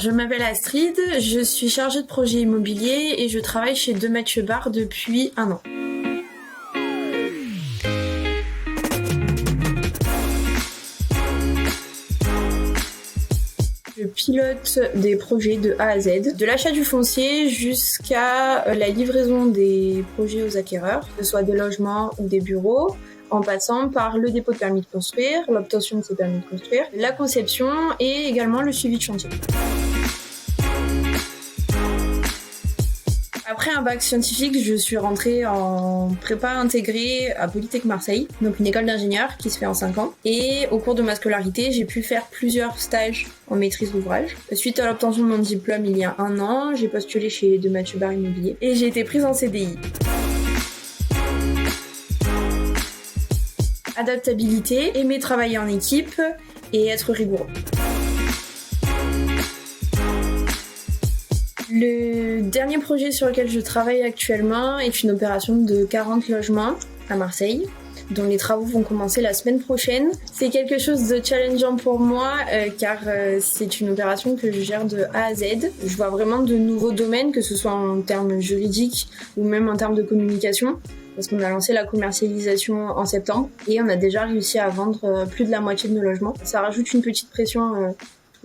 Je m'appelle Astrid, je suis chargée de projet immobilier et je travaille chez De Mathieu Bar depuis 1 an. Je pilote des projets de A à Z, de l'achat du foncier jusqu'à la livraison des projets aux acquéreurs, que ce soit des logements ou des bureaux, en passant par le dépôt de permis de construire, l'obtention de ces permis de construire, la conception et également le suivi de chantier. Après un bac scientifique, je suis rentrée en prépa intégrée à Polytech Marseille, donc une école d'ingénieur qui se fait en 5 ans. Et au cours de ma scolarité, j'ai pu faire plusieurs stages en maîtrise d'ouvrage. Suite à l'obtention de mon diplôme il y a 1 an, j'ai postulé chez De Mathieu Bar Immobilier et j'ai été prise en CDI. Adaptabilité, aimer travailler en équipe et être rigoureux. Le dernier projet sur lequel je travaille actuellement est une opération de 40 logements à Marseille, dont les travaux vont commencer la semaine prochaine. C'est quelque chose de challengeant pour moi car c'est une opération que je gère de A à Z. Je vois vraiment de nouveaux domaines, que ce soit en termes juridiques ou même en termes de communication, parce qu'on a lancé la commercialisation en septembre et on a déjà réussi à vendre plus de la moitié de nos logements. Ça rajoute une petite pression.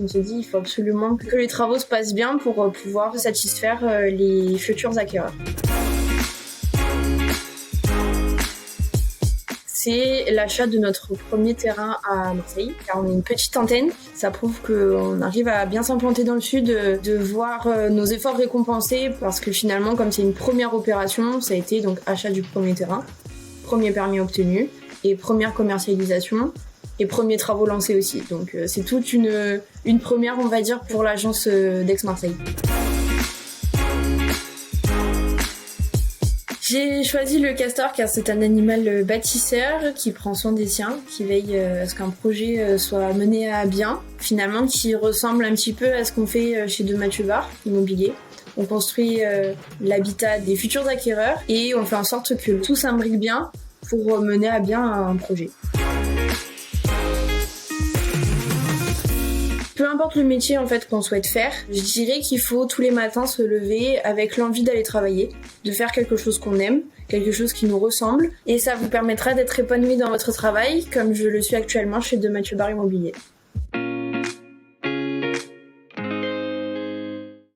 On se dit, il faut absolument que les travaux se passent bien pour pouvoir satisfaire les futurs acquéreurs. C'est l'achat de notre premier terrain à Marseille, car on est une petite antenne. Ça prouve qu'on arrive à bien s'implanter dans le sud, de voir nos efforts récompensés, parce que finalement, comme c'est une première opération, ça a été donc achat du premier terrain, premier permis obtenu et première commercialisation. Et premiers travaux lancés aussi. Donc c'est toute une première, on va dire, pour l'agence d'Aix-Marseille. J'ai choisi le castor car c'est un animal bâtisseur qui prend soin des siens, qui veille à ce qu'un projet soit mené à bien, finalement qui ressemble un petit peu à ce qu'on fait chez De Mathieu Bar Immobilier. On construit l'habitat des futurs acquéreurs et on fait en sorte que tout s'imbrique bien pour mener à bien un projet. Peu importe le métier en fait qu'on souhaite faire, je dirais qu'il faut tous les matins se lever avec l'envie d'aller travailler, de faire quelque chose qu'on aime, quelque chose qui nous ressemble, et ça vous permettra d'être épanoui dans votre travail, comme je le suis actuellement chez De Mathieu Bar Immobilier.